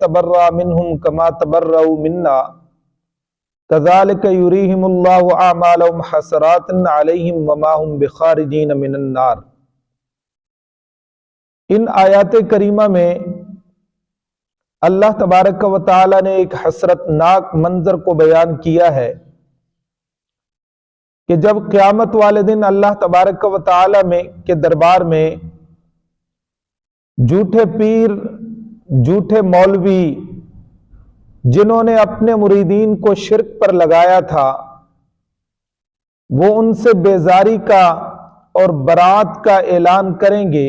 نتبرأ منهم كما تبرؤوا منا كذلك يريهم الله أعمالهم حسرات عليهم وما هم بخارجين من النار۔ ان آیات کریمہ میں اللہ تبارک و تعالی نے ایک حسرت ناک منظر کو بیان کیا ہے کہ جب قیامت والے دن اللہ تبارک و تعالی میں کے دربار میں جھوٹے پیر، جھوٹے مولوی، جنہوں نے اپنے مریدین کو شرک پر لگایا تھا، وہ ان سے بیزاری کا اور برات کا اعلان کریں گے،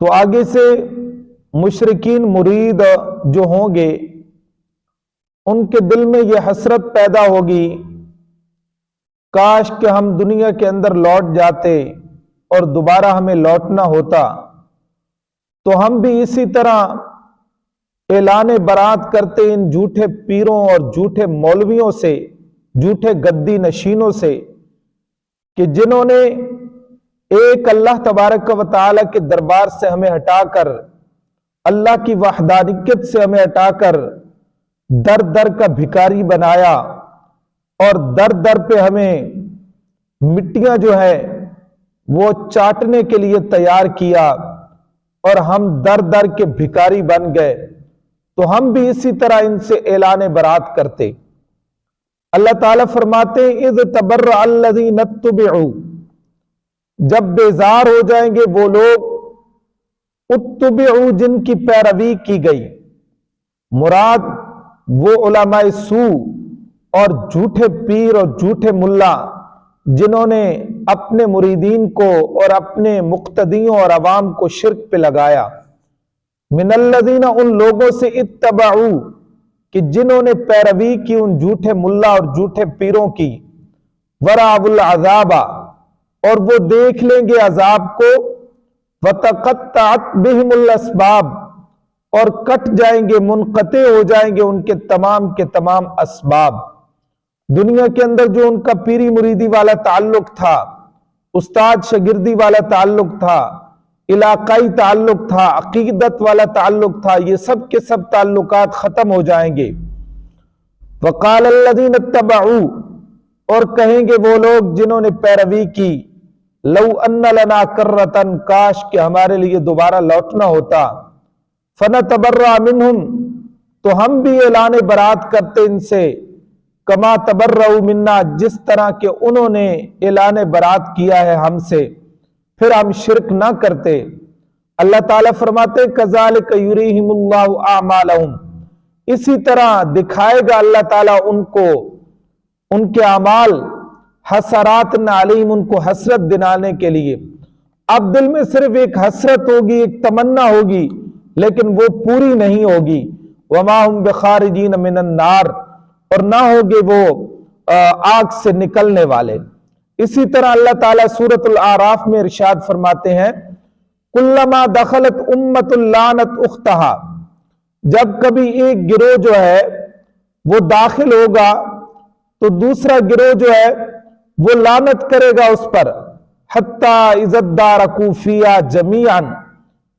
تو آگے سے مشرکین مرید جو ہوں گے ان کے دل میں یہ حسرت پیدا ہوگی، کاش کہ ہم دنیا کے اندر لوٹ جاتے اور دوبارہ ہمیں لوٹنا ہوتا تو ہم بھی اسی طرح اعلان برات کرتے ان جھوٹے پیروں اور جھوٹے مولویوں سے، جھوٹے گدی نشینوں سے، کہ جنہوں نے ایک اللہ تبارک و تعالی کے دربار سے ہمیں ہٹا کر، اللہ کی وحدانیت سے ہمیں ہٹا کر در در کا بھکاری بنایا اور در در پہ ہمیں مٹیاں جو ہے وہ چاٹنے کے لیے تیار کیا اور ہم در در کے بھکاری بن گئے، تو ہم بھی اسی طرح ان سے اعلان برات کرتے۔ اللہ تعالیٰ فرماتے ہیں اذ تبرأ الذین اتبعوا، جب بیزار ہو جائیں گے وہ لوگ اتبعوا جن کی پیروی کی گئی، مراد وہ علماء سوء اور جھوٹے پیر اور جھوٹے ملا جنہوں نے اپنے مریدین کو اور اپنے مقتدیوں اور عوام کو شرک پہ لگایا، من الذین ان لوگوں سے اتبعوا کہ جنہوں نے پیروی کی ان جھوٹے ملا اور جھوٹے پیروں کی، ورأوا العذاب اور وہ دیکھ لیں گے عذاب کو، وتقطعت بہم الاسباب اور کٹ جائیں گے، منقطع ہو جائیں گے ان کے تمام اسباب۔ دنیا کے اندر جو ان کا پیری مریدی والا تعلق تھا، استاد شاگردی والا تعلق تھا، علاقائی تعلق تھا، عقیدت والا تعلق تھا، یہ سب کے سب تعلقات ختم ہو جائیں گے۔ وقال الذین اتبعوا اور کہیں گے وہ لوگ جنہوں نے پیروی کی، لو ان لنا کرۃ کاش کہ ہمارے لیے دوبارہ لوٹنا ہوتا، فنتبرأ منہم تو ہم بھی اعلان برات کرتے ان سے، کما تبرؤوا منا جس طرح کہ انہوں نے اعلان برات کیا ہے ہم سے، پھر ہم شرک نہ کرتے۔ اللہ تعالیٰ فرماتے کذالک یریہم اللہ اعمالہم، اسی طرح دکھائے گا اللہ تعالیٰ ان کو ان کے اعمال، حسرات علیہم ان کو حسرت دلانے کے لیے۔ اب دل میں صرف ایک حسرت ہوگی، ایک تمنا ہوگی، لیکن وہ پوری نہیں ہوگی۔ وما ہم بخارجین من النار اور نہ ہوگے وہ آگ سے نکلنے والے۔ اسی طرح اللہ تعالیٰ سورۃ الاعراف میں ارشاد فرماتے ہیں کلما دخلت امت لعنت اختہا، جب کبھی ایک گروہ جو ہے وہ داخل ہوگا تو دوسرا گروہ جو ہے وہ لعنت کرے گا اس پر، حتی اذا ادارکوا فیہا جمیعا،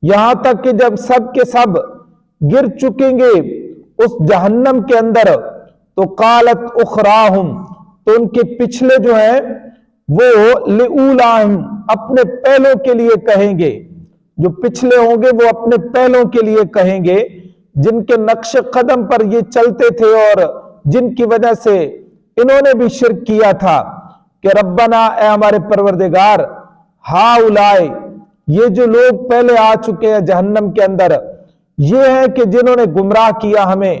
یہاں تک کہ جب سب کے سب گر چکیں گے اس جہنم کے اندر، تو قالت اخراہم تو ان کے پچھلے جو ہیں وہ لأولاہم اپنے پہلوں کے لیے کہیں گے، جو پچھلے ہوں گے وہ اپنے پہلوں کے لیے کہیں گے جن کے نقش قدم پر یہ چلتے تھے اور جن کی وجہ سے انہوں نے بھی شرک کیا تھا، کہ ربنا اے ہمارے پروردگار، ہاؤلائے یہ جو لوگ پہلے آ چکے ہیں جہنم کے اندر، یہ ہے کہ جنہوں نے گمراہ کیا ہمیں،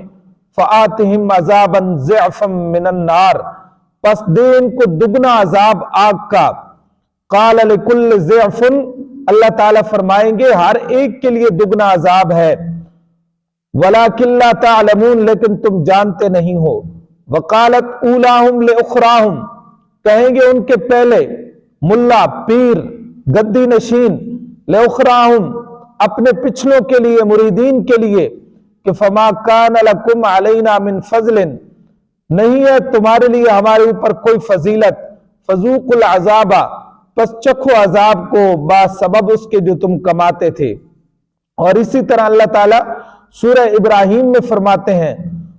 فآتہم عذابا ضعفا من النار، پس دے ان کو دگنا عذاب آگ کا۔ قال لکل ضعف، اللہ تعالیٰ فرمائیں گے ہر ایک کے لیے دگنا عذاب ہے، ولکن لا تعلمون لیکن تم جانتے نہیں ہو۔ وقالت اولاہم لاخراہم، کہیں گے ان کے پہلے ملا پیر گدی نشین، لاخراہم اپنے پچھلوں کے لیے مریدین کے لیے، کہ فما کان لکم علینا من فضل، نہیں ہے تمہارے لیے ہمارے اوپر کوئی فضیلت، فذوقوا العذاب پس چکھو عذاب کو با سبب اس کے جو تم کماتے تھے۔ اور اسی طرح اللہ تعالیٰ سورہ ابراہیم میں فرماتے ہیں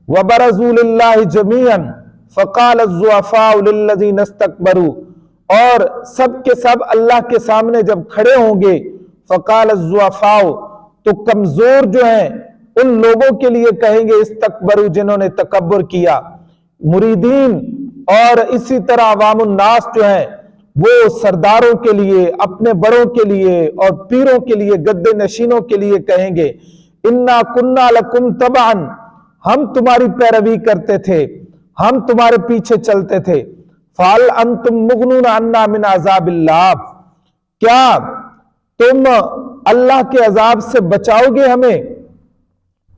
وَبَرَزُوا لِلَّهِ جَمِيعًا فَقَالَ الضُّعَفَاءُ لِلَّذِينَ اسْتَكْبَرُوا، اور سب کے سب اللہ کے سامنے جب کھڑے ہوں گے فَقَالَ الضُّعَفَاءُ، تو کمزور جو ہیں ان لوگوں کے لیے کہیں گے استکبروا، جنہوں نے تکبر کیا. مریدین اور اسی طرح عوام الناس جو ہیں وہ سرداروں کے لیے، اپنے بڑوں کے لیے اور پیروں کے لیے، گدے نشینوں کے لیے کہیں گے اِنَّا كُنَّا لَكُمْ تَبَعًا، ہم تمہاری پیروی کرتے تھے، ہم تمہارے پیچھے چلتے تھے. فَهَلْ أَنْتُمْ مُغْنُونَ عَنَّا مِنْ عَذَابِ اللَّهِ، کیا تم اللہ کے عذاب سے بچاؤ گے ہمیں؟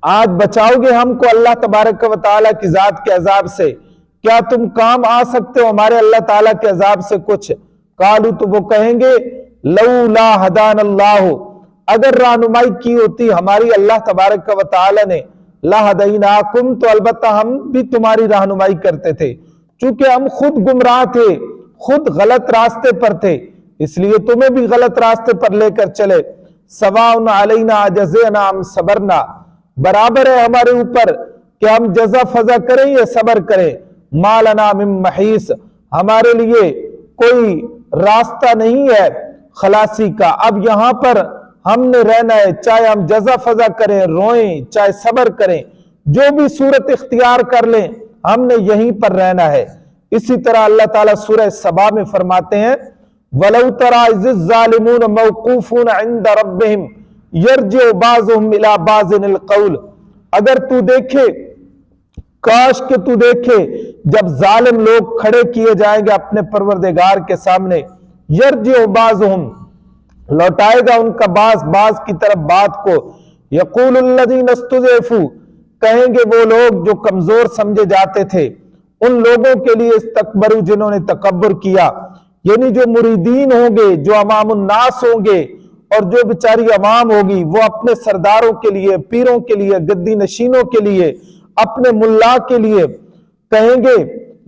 آج بچاؤ گے ہم کو اللہ تبارک و تعالیٰ کی ذات کے عذاب سے؟ کیا تم کام آ سکتے ہو ہمارے اللہ تعالیٰ کے عذاب سے کچھ؟ قالو، تو وہ کہیں گے لولا ہدان اللہ، اگر رہنمائی کی ہوتی ہماری اللہ تبارک و تعالیٰ نے، لہدیناکم، تو البتہ ہم بھی تمہاری رہنمائی کرتے تھے. چونکہ ہم خود گمراہ تھے، خود غلط راستے پر تھے، اس لیے تمہیں بھی غلط راستے پر لے کر چلے. سواء علینا اجزعنا ام صبرنا، برابر ہے ہمارے اوپر کہ ہم جزا فضا کریں یا صبر کریں. ما لنا من محیص، ہمارے لیے کوئی راستہ نہیں ہے خلاصی کا. اب یہاں پر ہم نے رہنا ہے، چاہے ہم جزا فضا کریں، روئیں، چاہے صبر کریں، جو بھی صورت اختیار کر لیں ہم نے یہیں پر رہنا ہے. اسی طرح اللہ تعالیٰ سورہ سبا میں فرماتے ہیں وَلَوْ تَرَى إِذِ الظَّالِمُونَ مَوْقُوفُونَ عِنْدَ رَبِّهِمْ يَرْجِعُ بَعْضُهُمْ إِلَى بَعْضٍ الْقَوْلَ، اگر تو دیکھے، کاش کہ تو دیکھے جب ظالم لوگ کھڑے کیے جائیں گے اپنے پروردگار کے سامنے، یرجع بعضهم، لوٹائے گا ان کا بعض کی طرف بات کو. یقول الذین استضعفوا، کہیں گے وہ لوگ جو کمزور سمجھے جاتے تھے ان لوگوں کے لیے استکبروا، جنہوں نے تکبر کیا. یعنی جو مریدین ہوں گے، جو عوام الناس ہوں گے اور جو بیچاری عوام ہوگی، وہ اپنے سرداروں کے لیے، پیروں کے لیے، گدی نشینوں کے لیے، اپنے ملا کے لیے کہیں گے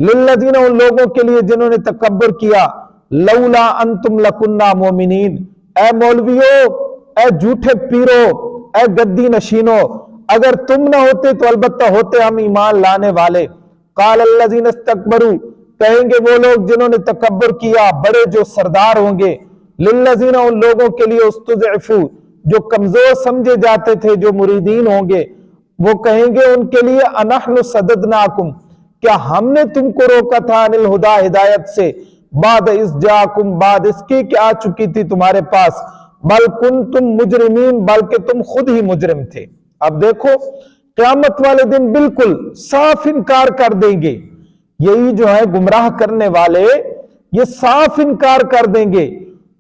للذین، ان لوگوں کے لیے جنہوں نے تکبر کیا، لولا انتم لکنا مومنین، اے مولویوں، اے جھوٹے پیروں، اے گدی نشینوں، اگر تم نہ ہوتے تو البتہ ہوتے ہم ایمان لانے والے. قال الذین استکبروا، کہیں گے وہ لوگ جنہوں نے تکبر کیا، بڑے جو سردار ہوں گے، للذین، ان لوگوں کے لیے استضعفوا، جو کمزور سمجھے جاتے تھے، جو مریدین ہوں گے، وہ کہیں گے ان کے لیے انحن صددناکم، کیا ہم نے تم کو روکا تھا عن الہدا، ہدایت سے، بعد اذ جاکم، بعد اس کی کہ آ چکی تھی تمہارے پاس، بل کنتم مجرمین، بلکہ تم خود ہی مجرم تھے. اب دیکھو قیامت والے دن بالکل صاف انکار کر دیں گے، یہی جو ہے گمراہ کرنے والے یہ صاف انکار کر دیں گے.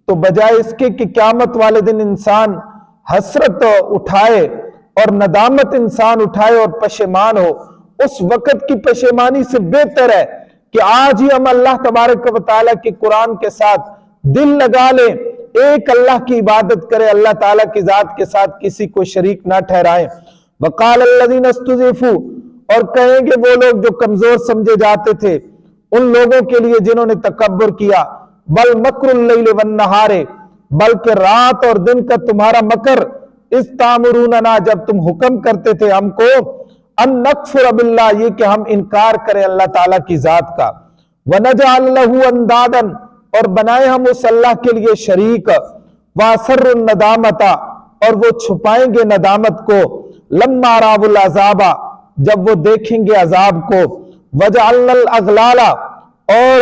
تو بجائے اس کے کہ قیامت والے دن انسان حسرت اٹھائے اور ندامت انسان اٹھائے اور پشیمان ہو، اس وقت کی پشیمانی سے بہتر ہے کہ آج ہی ہم اللہ تبارک و تعالیٰ کے قرآن کے ساتھ دل لگا لیں، ایک اللہ کی عبادت کرے، اللہ تعالیٰ کی ذات کے ساتھ کسی کو شریک نہ ٹھہرائیں. وقال الذین استضعفوا، اور کہیں گے وہ لوگ جو کمزور سمجھے جاتے تھے ان لوگوں کے لیے جنہوں نے تکبر کیا، بل مکر اللیل والنہار، بلکہ رات اور دن کا تمہارا مکر، اس تامروننا، جب تم حکم کرتے تھے ہم کو، ان نکفر باللہ، یہ کہ ہم انکار کریں اللہ تعالیٰ کی ذات کا، ونجعل لہ اندادا، اور بنائے ہم اس اللہ کے لیے شریک، واسر الندامت، اور وہ چھپائیں گے ندامت کو، لما راو العذاب، جب وہ دیکھیں گے عذاب کو، وجعلنا الاغلال، اور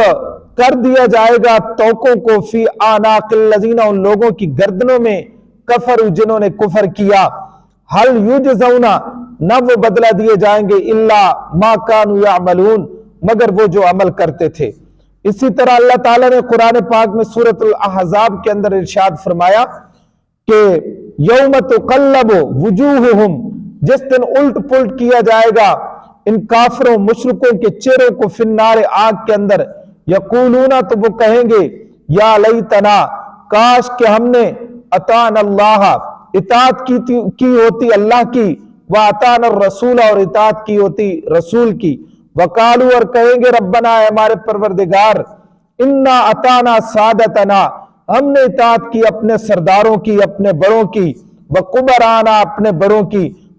کر دیا جائے گا توقوں کو، فی آناق الذین، ان لوگوں کی گردنوں میں، کفر، جنہوں نے کفر کیا، حل یجزون، نہ وہ بدلہ دیے جائیں گے، الا ما کانوا یعملون، مگر وہ جو عمل کرتے تھے. اسی طرح اللہ تعالیٰ نے قرآن پاک میں سورۃ الاحزاب کے اندر ارشاد فرمایا کہ یوم تقلب وجوہہم، جس دن الٹ پلٹ کیا جائے گا ان کافروں مشرکوں کے چہروں کو، فی النار، آگ کے اندر، یقولون، تو وہ کہیں گے، یا لیتنا، کاش کہ ہم نے اطعنا اللہ، اطاعت کی ہوتی اللہ کی، واطعنا الرسول، اور اطاعت کی ہوتی رسول کی، وقالو، اور کہیں گے ربنا، اے ہمارے پروردگار، انا اطعنا سادتنا، ہم نے اطاعت کی اپنے سرداروں کی، اپنے بڑوں کی، وکبرانا، اپنے بڑوں کی،